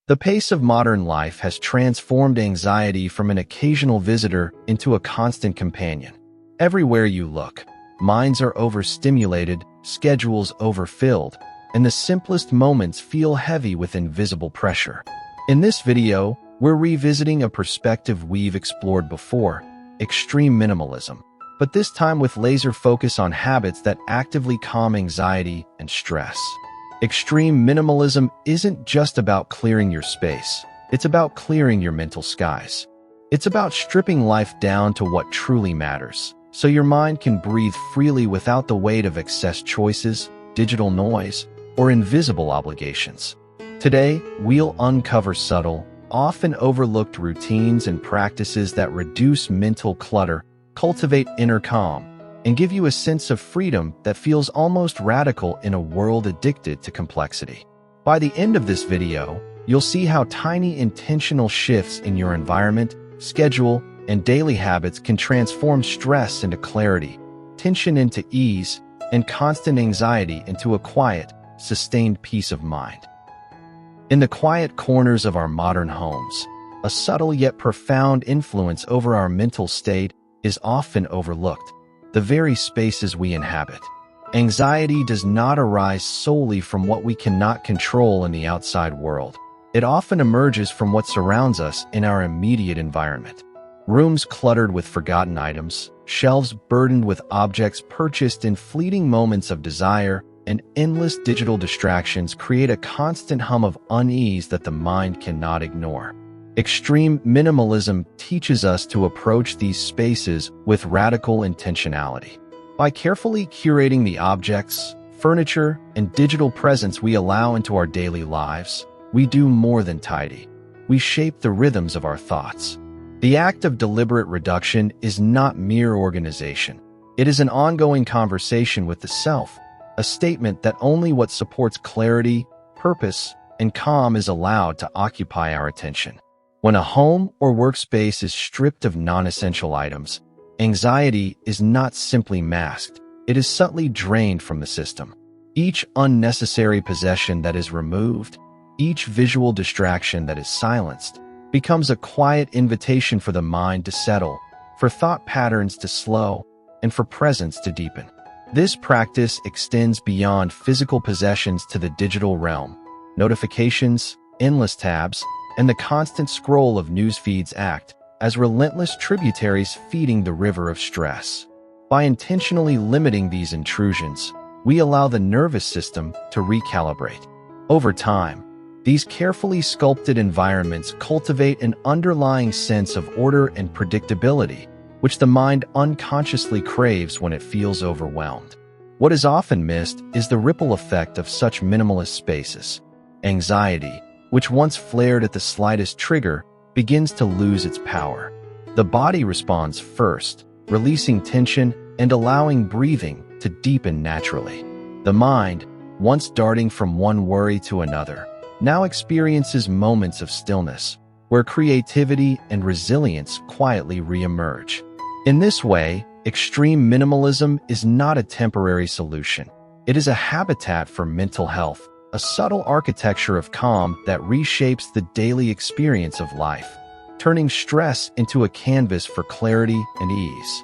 The pace of modern life has transformed anxiety from an occasional visitor into a constant companion. Everywhere you look, minds are overstimulated, schedules overfilled, and the simplest moments feel heavy with invisible pressure. In this video, we're revisiting a perspective we've explored before, extreme minimalism, but this time with laser focus on habits that actively calm anxiety and stress. Extreme minimalism isn't just about clearing your space. It's about clearing your mental skies. It's about stripping life down to what truly matters, so your mind can breathe freely without the weight of excess choices, digital noise, or invisible obligations. Today, we'll uncover subtle, often overlooked routines and practices that reduce mental clutter, cultivate inner calm, and give you a sense of freedom that feels almost radical in a world addicted to complexity. By the end of this video, you'll see how tiny intentional shifts in your environment, schedule, and daily habits can transform stress into clarity, tension into ease, and constant anxiety into a quiet, sustained peace of mind. In the quiet corners of our modern homes, a subtle yet profound influence over our mental state is often overlooked: the very spaces we inhabit. Anxiety does not arise solely from what we cannot control in the outside world. It often emerges from what surrounds us in our immediate environment. Rooms cluttered with forgotten items, shelves burdened with objects purchased in fleeting moments of desire, and endless digital distractions create a constant hum of unease that the mind cannot ignore. Extreme minimalism teaches us to approach these spaces with radical intentionality. By carefully curating the objects, furniture, and digital presence we allow into our daily lives, we do more than tidy. We shape the rhythms of our thoughts. The act of deliberate reduction is not mere organization. It is an ongoing conversation with the self, a statement that only what supports clarity, purpose, and calm is allowed to occupy our attention. When a home or workspace is stripped of non-essential items, anxiety is not simply masked, it is subtly drained from the system. Each unnecessary possession that is removed, each visual distraction that is silenced, becomes a quiet invitation for the mind to settle, for thought patterns to slow, and for presence to deepen. This practice extends beyond physical possessions to the digital realm. Notifications, endless tabs, and the constant scroll of news feeds act as relentless tributaries feeding the river of stress. By intentionally limiting these intrusions, we allow the nervous system to recalibrate. Over time, these carefully sculpted environments cultivate an underlying sense of order and predictability, which the mind unconsciously craves when it feels overwhelmed. What is often missed is the ripple effect of such minimalist spaces. Anxiety, which once flared at the slightest trigger, begins to lose its power. The body responds first, releasing tension and allowing breathing to deepen naturally. The mind, once darting from one worry to another, now experiences moments of stillness, where creativity and resilience quietly re-emerge. In this way, extreme minimalism is not a temporary solution. It is a habitat for mental health, a subtle architecture of calm that reshapes the daily experience of life, turning stress into a canvas for clarity and ease.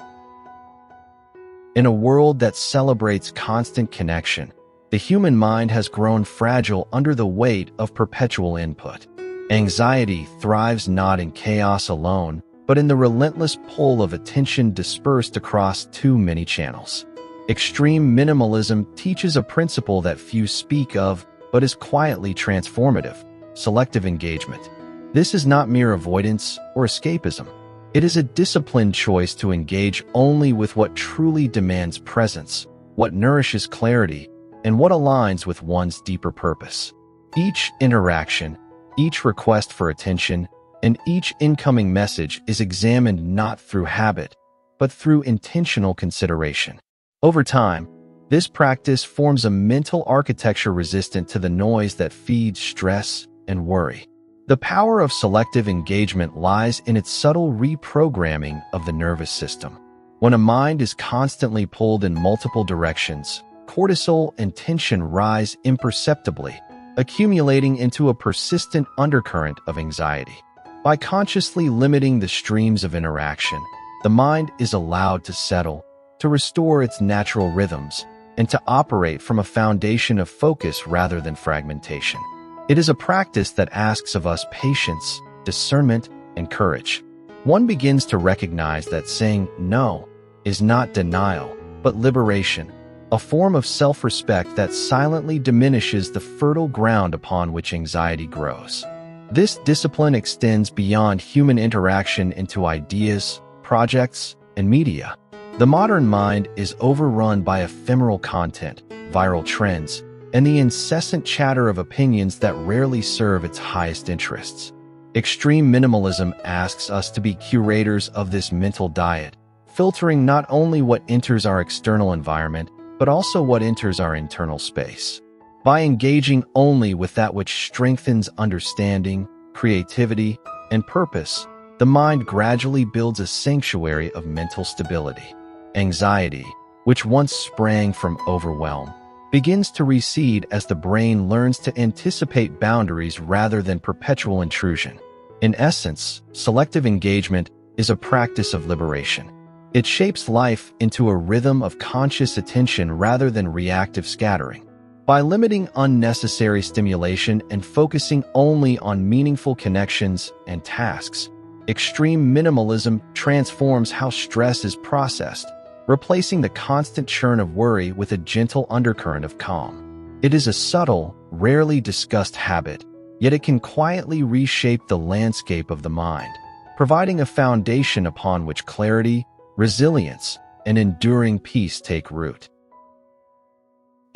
In a world that celebrates constant connection, the human mind has grown fragile under the weight of perpetual input. Anxiety thrives not in chaos alone, but in the relentless pull of attention dispersed across too many channels. Extreme minimalism teaches a principle that few speak of, but is quietly transformative: selective engagement. This is not mere avoidance or escapism. It is a disciplined choice to engage only with what truly demands presence, what nourishes clarity, and what aligns with one's deeper purpose. Each interaction, each request for attention, and each incoming message is examined not through habit, but through intentional consideration. Over time, this practice forms a mental architecture resistant to the noise that feeds stress and worry. The power of selective engagement lies in its subtle reprogramming of the nervous system. When a mind is constantly pulled in multiple directions, cortisol and tension rise imperceptibly, accumulating into a persistent undercurrent of anxiety. By consciously limiting the streams of interaction, the mind is allowed to settle, to restore its natural rhythms, and to operate from a foundation of focus rather than fragmentation. It is a practice that asks of us patience, discernment, and courage. One begins to recognize that saying no is not denial, but liberation, a form of self-respect that silently diminishes the fertile ground upon which anxiety grows. This discipline extends beyond human interaction into ideas, projects, and media. The modern mind is overrun by ephemeral content, viral trends, and the incessant chatter of opinions that rarely serve its highest interests. Extreme minimalism asks us to be curators of this mental diet, filtering not only what enters our external environment, but also what enters our internal space. By engaging only with that which strengthens understanding, creativity, and purpose, the mind gradually builds a sanctuary of mental stability. Anxiety, which once sprang from overwhelm, begins to recede as the brain learns to anticipate boundaries rather than perpetual intrusion. In essence, selective engagement is a practice of liberation. It shapes life into a rhythm of conscious attention rather than reactive scattering. By limiting unnecessary stimulation and focusing only on meaningful connections and tasks, extreme minimalism transforms how stress is processed, replacing the constant churn of worry with a gentle undercurrent of calm. It is a subtle, rarely discussed habit, yet it can quietly reshape the landscape of the mind, providing a foundation upon which clarity, resilience, and enduring peace take root.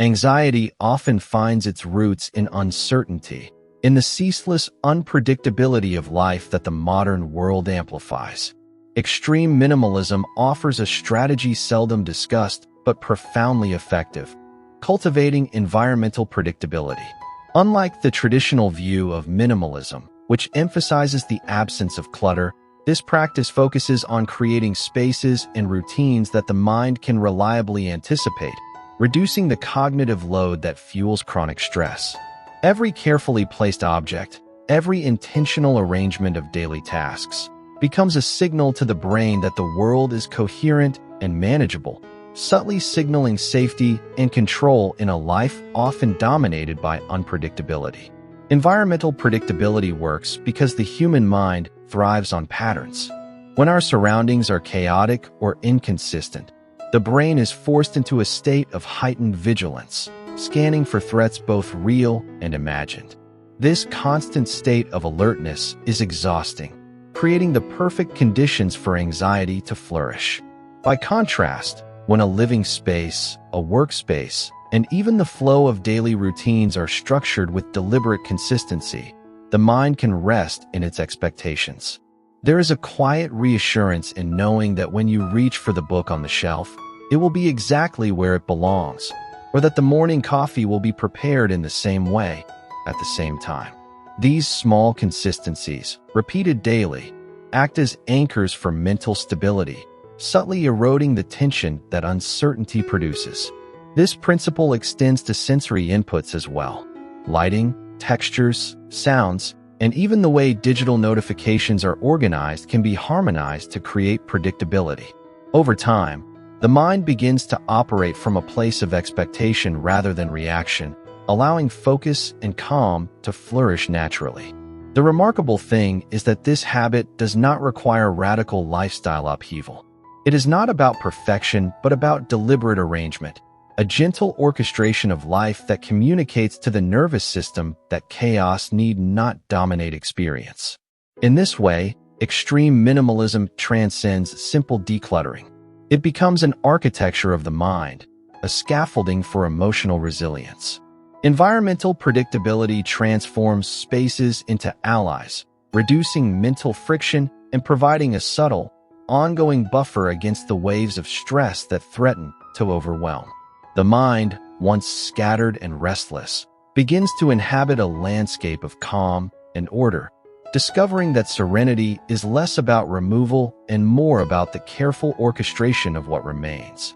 Anxiety often finds its roots in uncertainty, in the ceaseless unpredictability of life that the modern world amplifies. Extreme minimalism offers a strategy seldom discussed but profoundly effective: cultivating environmental predictability. Unlike the traditional view of minimalism, which emphasizes the absence of clutter, this practice focuses on creating spaces and routines that the mind can reliably anticipate, reducing the cognitive load that fuels chronic stress. Every carefully placed object, every intentional arrangement of daily tasks, becomes a signal to the brain that the world is coherent and manageable, subtly signaling safety and control in a life often dominated by unpredictability. Environmental predictability works because the human mind thrives on patterns. When our surroundings are chaotic or inconsistent, the brain is forced into a state of heightened vigilance, scanning for threats both real and imagined. This constant state of alertness is exhausting, creating the perfect conditions for anxiety to flourish. By contrast, when a living space, a workspace, and even the flow of daily routines are structured with deliberate consistency, the mind can rest in its expectations. There is a quiet reassurance in knowing that when you reach for the book on the shelf, it will be exactly where it belongs, or that the morning coffee will be prepared in the same way, at the same time. These small consistencies, repeated daily, act as anchors for mental stability, subtly eroding the tension that uncertainty produces. This principle extends to sensory inputs as well. Lighting, textures, sounds, and even the way digital notifications are organized can be harmonized to create predictability. Over time, the mind begins to operate from a place of expectation rather than reaction, allowing focus and calm to flourish naturally. The remarkable thing is that this habit does not require radical lifestyle upheaval. It is not about perfection, but about deliberate arrangement, a gentle orchestration of life that communicates to the nervous system that chaos need not dominate experience. In this way, extreme minimalism transcends simple decluttering. It becomes an architecture of the mind, a scaffolding for emotional resilience. Environmental predictability transforms spaces into allies, reducing mental friction and providing a subtle, ongoing buffer against the waves of stress that threaten to overwhelm. The mind, once scattered and restless, begins to inhabit a landscape of calm and order, discovering that serenity is less about removal and more about the careful orchestration of what remains.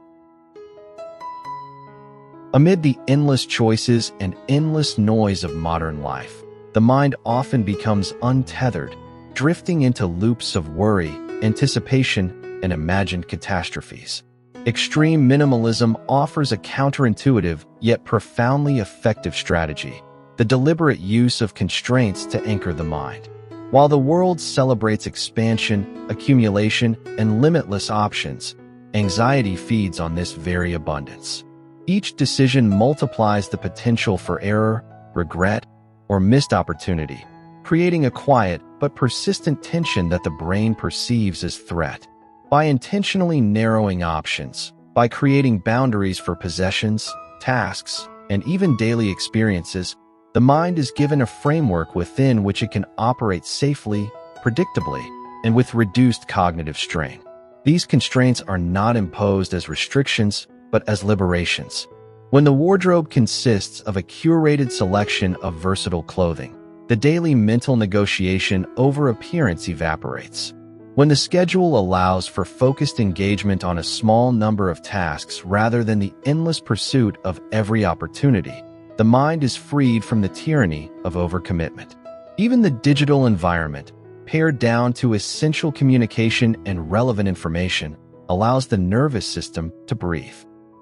Amid the endless choices and endless noise of modern life, the mind often becomes untethered, drifting into loops of worry, anticipation, and imagined catastrophes. Extreme minimalism offers a counterintuitive yet profoundly effective strategy: the deliberate use of constraints to anchor the mind. While the world celebrates expansion, accumulation, and limitless options, anxiety feeds on this very abundance. Each decision multiplies the potential for error, regret, or missed opportunity, creating a quiet but persistent tension that the brain perceives as threat. By intentionally narrowing options, by creating boundaries for possessions, tasks, and even daily experiences, the mind is given a framework within which it can operate safely, predictably, and with reduced cognitive strain. These constraints are not imposed as restrictions, but as liberations. When the wardrobe consists of a curated selection of versatile clothing, the daily mental negotiation over appearance evaporates. When the schedule allows for focused engagement on a small number of tasks rather than the endless pursuit of every opportunity, the mind is freed from the tyranny of overcommitment. Even the digital environment, pared down to essential communication and relevant information, allows the nervous system to breathe.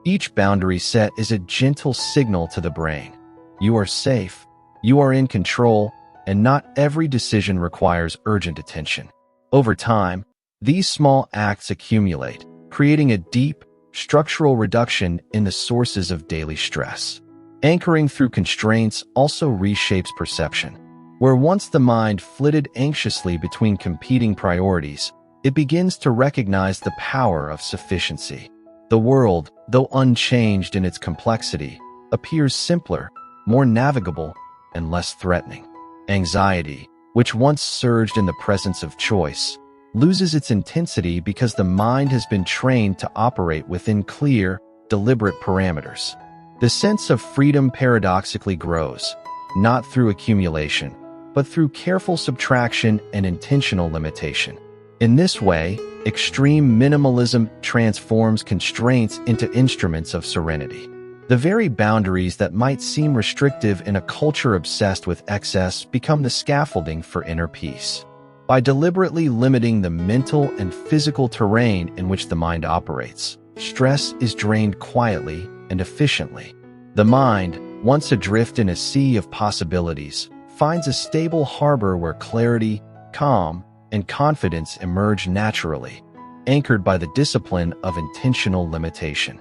Each boundary set is a gentle signal to the brain. You are safe, you are in control, and not every decision requires urgent attention. Over time, these small acts accumulate, creating a deep, structural reduction in the sources of daily stress. Anchoring through constraints also reshapes perception. Where once the mind flitted anxiously between competing priorities, it begins to recognize the power of sufficiency. The world, though unchanged in its complexity, appears simpler, more navigable, and less threatening. Anxiety, which once surged in the presence of choice, loses its intensity because the mind has been trained to operate within clear, deliberate parameters. The sense of freedom paradoxically grows, not through accumulation, but through careful subtraction and intentional limitation. In this way, extreme minimalism transforms constraints into instruments of serenity. The very boundaries that might seem restrictive in a culture obsessed with excess become the scaffolding for inner peace. By deliberately limiting the mental and physical terrain in which the mind operates, stress is drained quietly and efficiently. The mind, once adrift in a sea of possibilities, finds a stable harbor where clarity, calm, and confidence emerge naturally, anchored by the discipline of intentional limitation.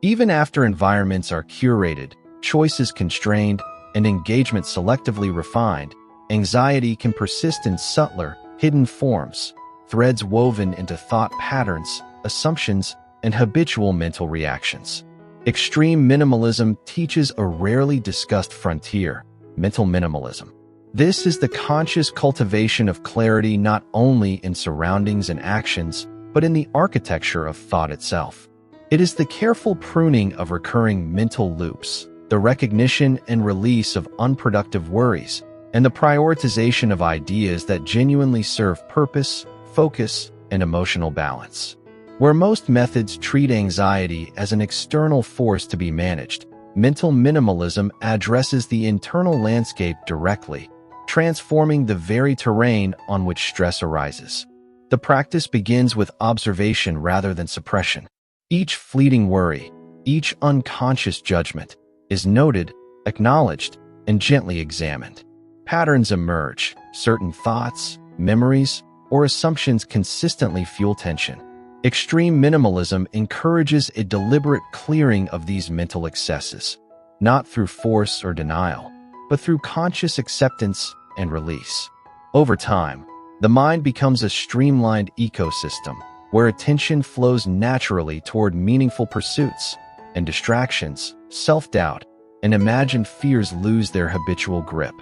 Even after environments are curated, choices constrained, and engagement selectively refined, anxiety can persist in subtler, hidden forms, threads woven into thought patterns, assumptions, and habitual mental reactions. Extreme minimalism teaches a rarely discussed frontier: mental minimalism. This is the conscious cultivation of clarity not only in surroundings and actions, but in the architecture of thought itself. It is the careful pruning of recurring mental loops, the recognition and release of unproductive worries, and the prioritization of ideas that genuinely serve purpose, focus, and emotional balance. Where most methods treat anxiety as an external force to be managed, mental minimalism addresses the internal landscape directly, transforming the very terrain on which stress arises. The practice begins with observation rather than suppression. Each fleeting worry, each unconscious judgment, is noted, acknowledged, and gently examined. Patterns emerge: certain thoughts, memories, or assumptions consistently fuel tension. Extreme minimalism encourages a deliberate clearing of these mental excesses, not through force or denial, but through conscious acceptance and release. Over time, the mind becomes a streamlined ecosystem where attention flows naturally toward meaningful pursuits, and distractions, self-doubt, and imagined fears lose their habitual grip.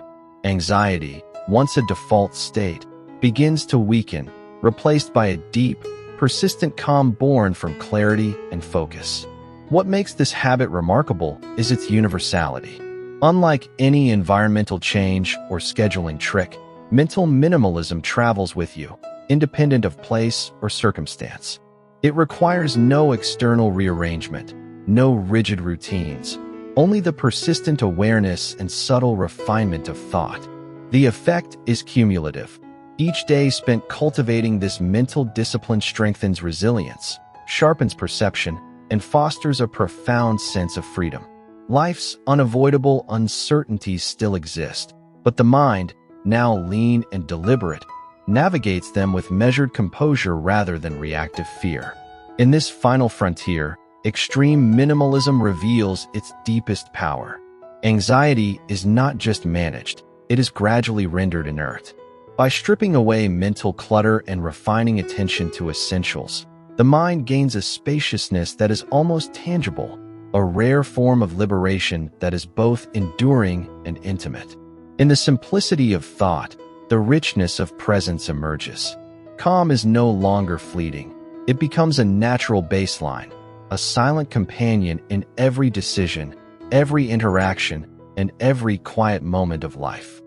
Anxiety, once a default state, begins to weaken, replaced by a deep, persistent calm born from clarity and focus. What makes this habit remarkable is its universality. Unlike any environmental change or scheduling trick, mental minimalism travels with you, independent of place or circumstance. It requires no external rearrangement, no rigid routines, only the persistent awareness and subtle refinement of thought. The effect is cumulative. Each day spent cultivating this mental discipline strengthens resilience, sharpens perception, and fosters a profound sense of freedom. Life's unavoidable uncertainties still exist, but the mind, now lean and deliberate, navigates them with measured composure rather than reactive fear. In this final frontier, extreme minimalism reveals its deepest power. Anxiety is not just managed, it is gradually rendered inert. By stripping away mental clutter and refining attention to essentials, the mind gains a spaciousness that is almost tangible, a rare form of liberation that is both enduring and intimate. In the simplicity of thought, the richness of presence emerges. Calm is no longer fleeting. It becomes a natural baseline, a silent companion in every decision, every interaction, and every quiet moment of life.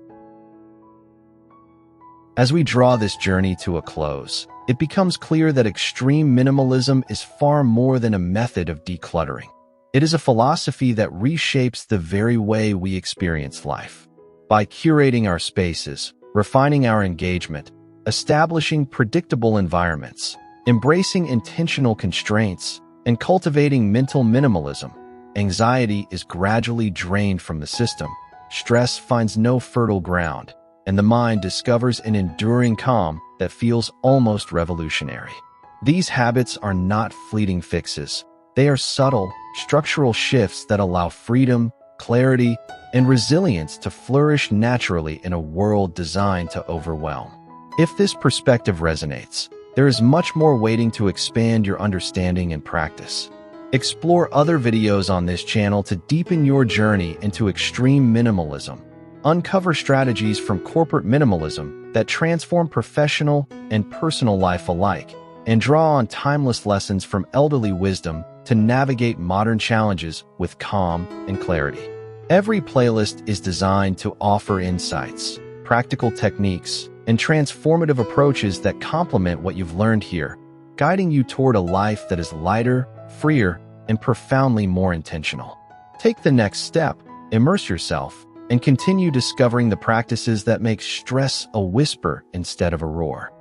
As we draw this journey to a close, it becomes clear that extreme minimalism is far more than a method of decluttering. It is a philosophy that reshapes the very way we experience life. By curating our spaces, refining our engagement, establishing predictable environments, embracing intentional constraints, and cultivating mental minimalism, anxiety is gradually drained from the system, stress finds no fertile ground, and the mind discovers an enduring calm that feels almost revolutionary. These habits are not fleeting fixes. They are subtle, structural shifts that allow freedom, clarity, and resilience to flourish naturally in a world designed to overwhelm. If this perspective resonates, there is much more waiting to expand your understanding and practice. Explore other videos on this channel to deepen your journey into extreme minimalism. Uncover strategies from corporate minimalism that transform professional and personal life alike, and draw on timeless lessons from elderly wisdom to navigate modern challenges with calm and clarity. Every playlist is designed to offer insights, practical techniques, and transformative approaches that complement what you've learned here, guiding you toward a life that is lighter, freer, and profoundly more intentional. Take the next step, immerse yourself, and continue discovering the practices that make stress a whisper instead of a roar.